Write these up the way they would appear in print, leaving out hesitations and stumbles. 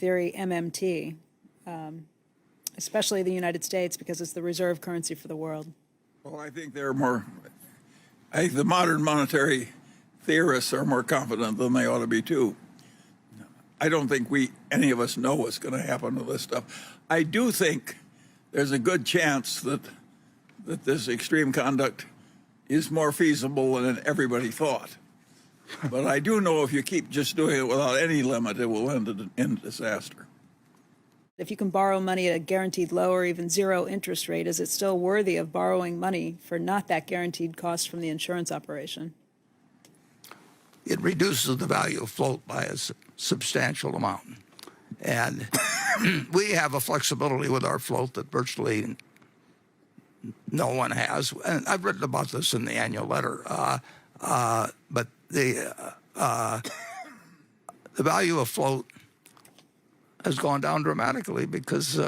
theory, MMT, especially the United States, because it's the reserve currency for the world? Well, I think the modern monetary theorists are more confident than they ought to be, too. I don't think any of us know what's going to happen to this stuff. I do think there's a good chance that this extreme conduct is more feasible than everybody thought. But I do know if you keep just doing it without any limit, it will end in disaster. If you can borrow money at a guaranteed low or even zero interest rate, is it still worthy of borrowing money for not that guaranteed cost from the insurance operation? It reduces the value of float by a substantial amount. And we have a flexibility with our float that virtually no one has. And I've written about this in the annual letter. But the value of float has gone down dramatically because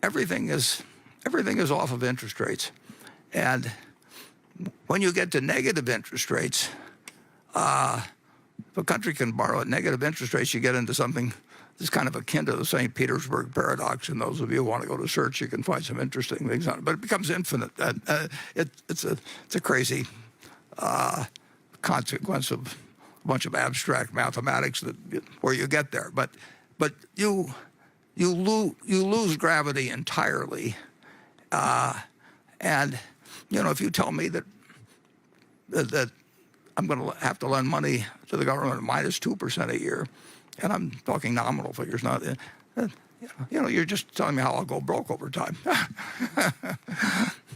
everything is off of interest rates. And when you get to negative interest rates, if a country can borrow at negative interest rates, you get into something that's kind of akin to the St. Petersburg paradox. And those of you who want to go to search, you can find some interesting things on it. But it becomes infinite. It's a crazy consequence of a bunch of abstract mathematics where you get there. But you lose gravity entirely. And if you tell me that I'm going to have to lend money to the government at minus 2% a year, and I'm talking nominal figures, not, you're just telling me how I'll go broke over time.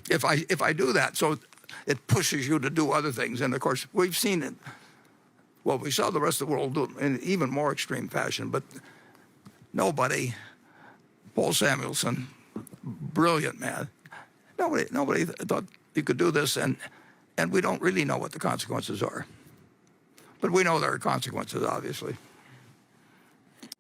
if I do that, so it pushes you to do other things. And of course, we've seen it. Well, we saw the rest of the world do it in even more extreme fashion, but nobody, Paul Samuelson, brilliant man, nobody thought you could do this, and we don't really know what the consequences are. But we know there are consequences, obviously.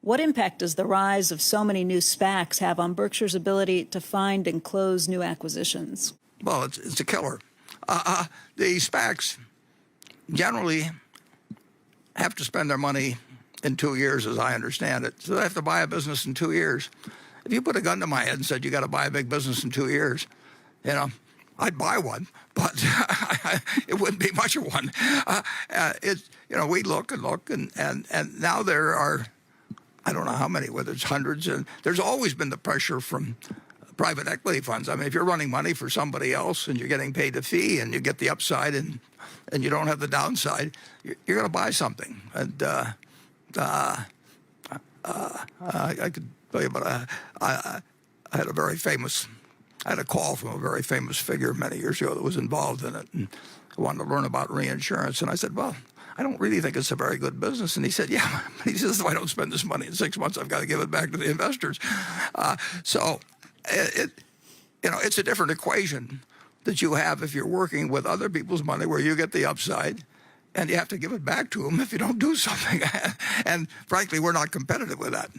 What impact does the rise of so many new SPACs have on Berkshire's ability to find and close new acquisitions? Well, it's a killer. The SPACs generally have to spend their money in 2 years, as I understand it. So they have to buy a business in 2 years. If you put a gun to my head and said, you got to buy a big business in 2 years, I'd buy one, but it wouldn't be much of one. We look and look, and now there are, I don't know how many, whether it's hundreds, and there's always been the pressure from private equity funds. I mean, if you're running money for somebody else and you're getting paid a fee and you get the upside and you don't have the downside, you're going to buy something. And I could tell you about I had a call from a very famous figure many years ago that was involved in it, and I wanted to learn about reinsurance. And I said, well, I don't really think it's a very good business. And he said, yeah. He says, if I don't spend this money in 6 months, I've got to give it back to the investors. So it's a different equation that you have if you're working with other people's money, where you get the upside and you have to give it back to them if you don't do something. And frankly, we're not competitive with that.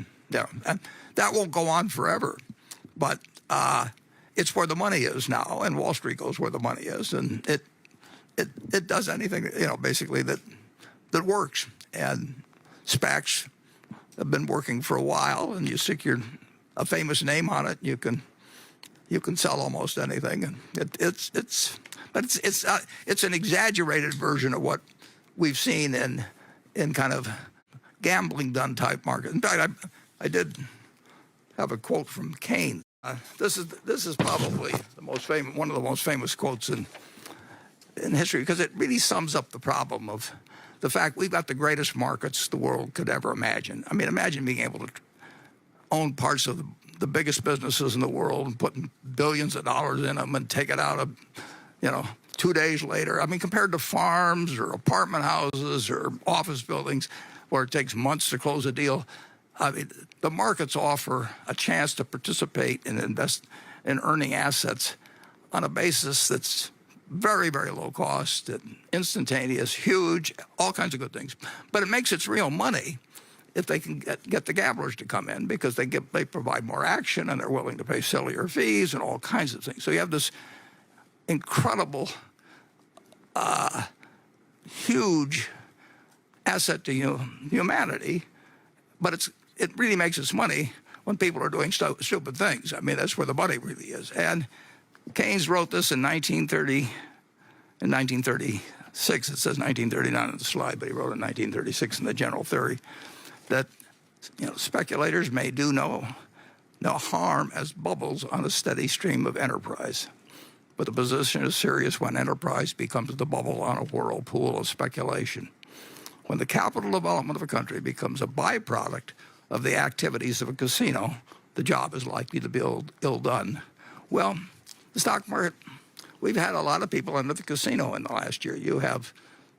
And that won't go on forever. But it's where the money is now, and Wall Street goes where the money is, and it does anything, basically that works. And SPACs have been working for a while, and you stick a famous name on it, you can sell almost anything. And it's an exaggerated version of what we've seen in kind of gambling done type market. In fact, I did have a quote from Cain. This is probably one of the most famous quotes in history, because it really sums up the problem of the fact we've got the greatest markets the world could ever imagine. I mean, imagine being able to own parts of the biggest businesses in the world and putting billions of dollars in them and take it out of, 2 days later. I mean, compared to farms or apartment houses or office buildings where it takes months to close a deal, I mean, the markets offer a chance to participate and invest in earning assets on a basis that's very, very low cost, and instantaneous, huge, all kinds of good things. But it makes its real money if they can get the gamblers to come in, because they provide more action and they're willing to pay sillier fees and all kinds of things. So you have this incredible, huge asset to humanity, but it really makes its money when people are doing stupid things. I mean, that's where the money really is. And Keynes wrote this in 1936. It says 1939 on the slide, but he wrote it in 1936 in the General Theory that speculators may do no harm as bubbles on a steady stream of enterprise. But the position is serious when enterprise becomes the bubble on a whirlpool of speculation. When the capital development of a country becomes a byproduct of the activities of a casino, the job is likely to be ill done. Well, the stock market, we've had a lot of people into the casino in the last year. You have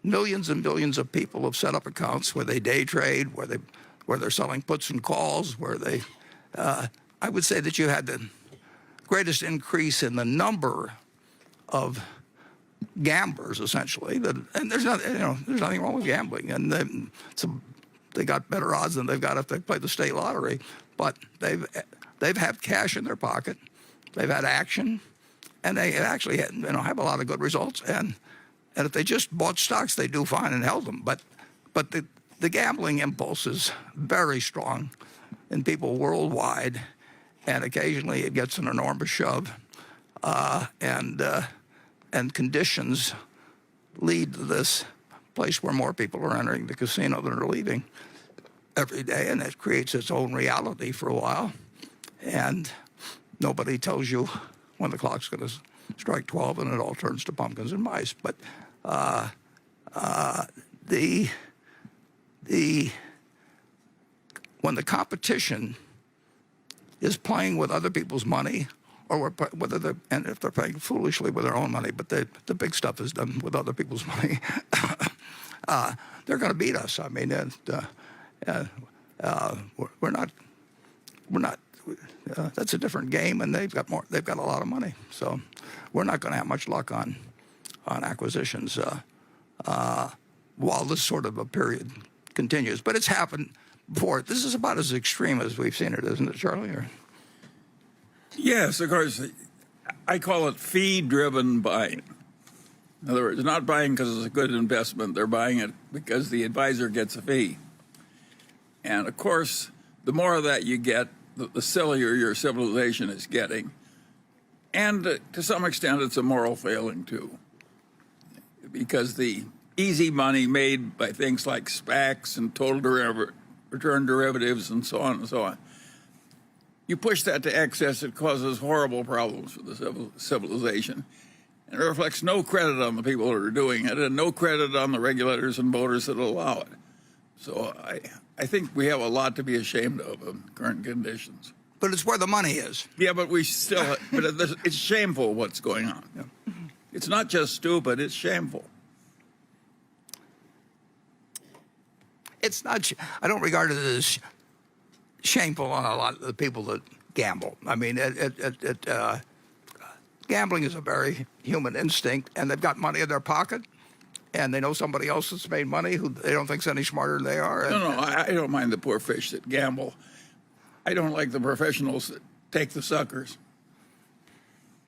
millions and millions of people have set up accounts where they day trade, where they're selling puts and calls, where they, I would say that you had the greatest increase in the number of gamblers, essentially. And there's nothing wrong with gambling. And they got better odds than they've got if they play the state lottery. But they've had cash in their pocket, they've had action, and they actually have a lot of good results. And if they just bought stocks, they do fine and held them. But the gambling impulse is very strong in people worldwide, and occasionally it gets an enormous shove, and conditions lead to this place where more people are entering the casino than are leaving every day, and it creates its own reality for a while, and nobody tells you when the clock's going to strike 12 and it all turns to pumpkins and mice. But when the competition is playing with other people's money, or if they're playing foolishly with their own money, but the big stuff is done with other people's money, they're going to beat us. I mean, we're not. That's a different game, and they've got a lot of money, so we're not going to have much luck on acquisitions while this sort of a period continues. But it's happened before. This is about as extreme as we've seen it, isn't it, Charlie? Yes, of course. I call it fee-driven buying. In other words, not buying because it's a good investment. They're buying it because the advisor gets a fee. And, of course, the more of that you get, the sillier your civilization is getting. And to some extent, it's a moral failing, too. Because the easy money made by things like SPACs and total return derivatives and so on and so on, you push that to excess, it causes horrible problems for the civilization. And it reflects no credit on the people that are doing it and no credit on the regulators and voters that allow it. So I think we have a lot to be ashamed of in current conditions. But it's where the money is. Yeah, but it's shameful what's going on. Yeah. It's not just stupid, it's shameful. It's not. I don't regard it as shameful on a lot of the people that gamble. I mean, gambling is a very human instinct, and they've got money in their pocket, and they know somebody else that's made money who they don't think's any smarter than they are. No, I don't mind the poor fish that gamble. I don't like the professionals that take the suckers.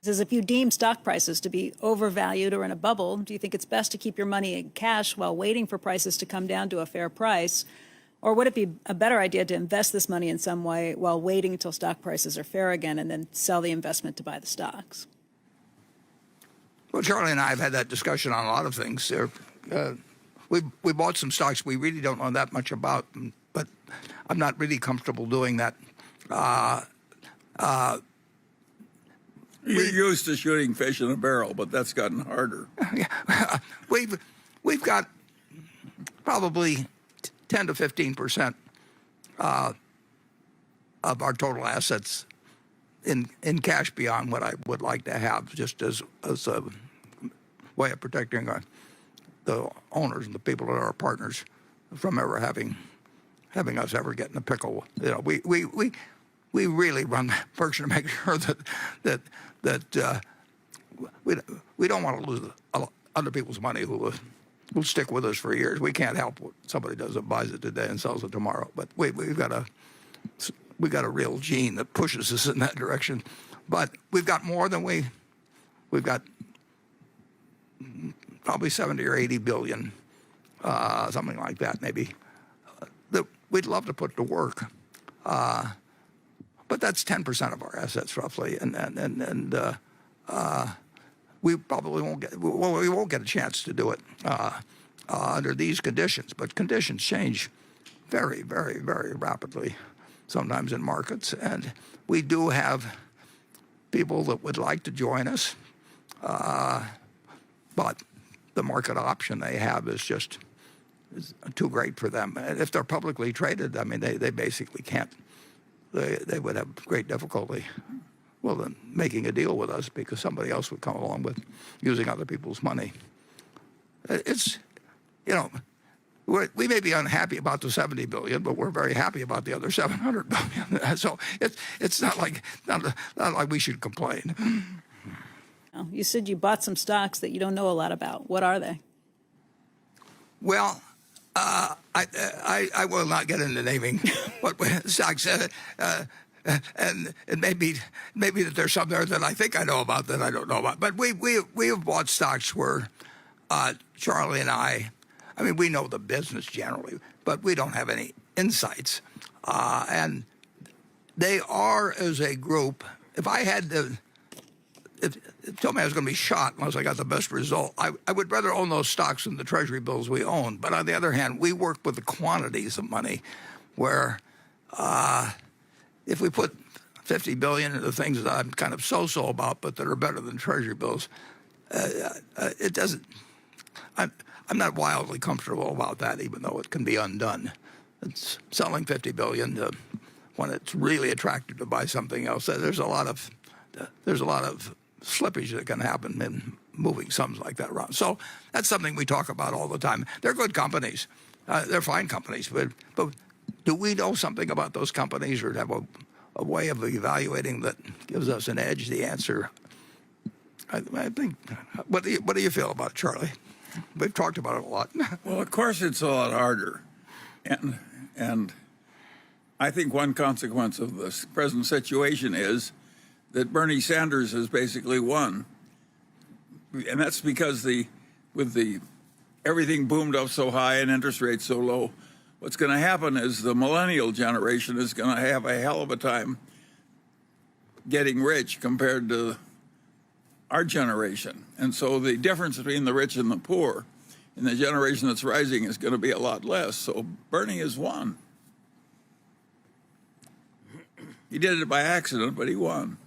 Says if you deem stock prices to be overvalued or in a bubble, do you think it's best to keep your money in cash while waiting for prices to come down to a fair price? Or would it be a better idea to invest this money in some way while waiting until stock prices are fair again and then sell the investment to buy the stocks? Well, Charlie and I have had that discussion on a lot of things. We bought some stocks we really don't know that much about, but I'm not really comfortable doing that. You're used to shooting fish in a barrel, but that's gotten harder. We've got probably 10 to 15% of our total assets in cash beyond what I would like to have, just as a way of protecting the owners and the people that are our partners from ever having us ever get in a pickle. You know, we really run Berkshire to make sure that we don't want to lose other people's money who will stick with us for years. We can't help what somebody does that buys it today and sells it tomorrow. But we've got a real gene that pushes us in that direction. But we've got more than we've got probably 70 or 80 billion, something like that, maybe, that we'd love to put to work. But that's 10% of our assets roughly, and we probably won't get a chance to do it under these conditions. But conditions change very, very, very rapidly sometimes in markets, and we do have people that would like to join us, but the market option they have is just too great for them. And if they're publicly traded, I mean, they basically can't. They would have great difficulty, well, then making a deal with us because somebody else would come along with using other people's money. It's, you know, we may be unhappy about the 70 billion, but we're very happy about the other 700 billion. So it's not like we should complain. Oh, you said you bought some stocks that you don't know a lot about. What are they? Well, I will not get into naming what stocks, and it may be that there's some there that I think I know about that I don't know about. But we have bought stocks where Charlie and I mean, we know the business generally, but we don't have any insights, and they are as a group. If I had to. If it told me I was going to be shot unless I got the best result, I would rather own those stocks than the Treasury bills we own. But on the other hand, we work with the quantities of money where if we put $50 billion into things that I'm kind of so-so about but that are better than Treasury bills, it doesn't – I'm not wildly comfortable about that, even though it can be undone. It's selling $50 billion when it's really attractive to buy something else. There's a lot of slippage that can happen in moving sums like that around. So that's something we talk about all the time. They're good companies. They're fine companies. But do we know something about those companies or have a way of evaluating that gives us an edge? The answer, I think, what do you feel about it, Charlie? We've talked about it a lot. Well, of course it's a lot harder. And I think one consequence of this present situation is that Bernie Sanders has basically won, and that's because everything boomed up so high and interest rates so low. What's going to happen is the millennial generation is going to have a hell of a time getting rich compared to our generation, and so the difference between the rich and the poor in the generation that's rising is going to be a lot less. So Bernie has won. He did it by accident, but he won.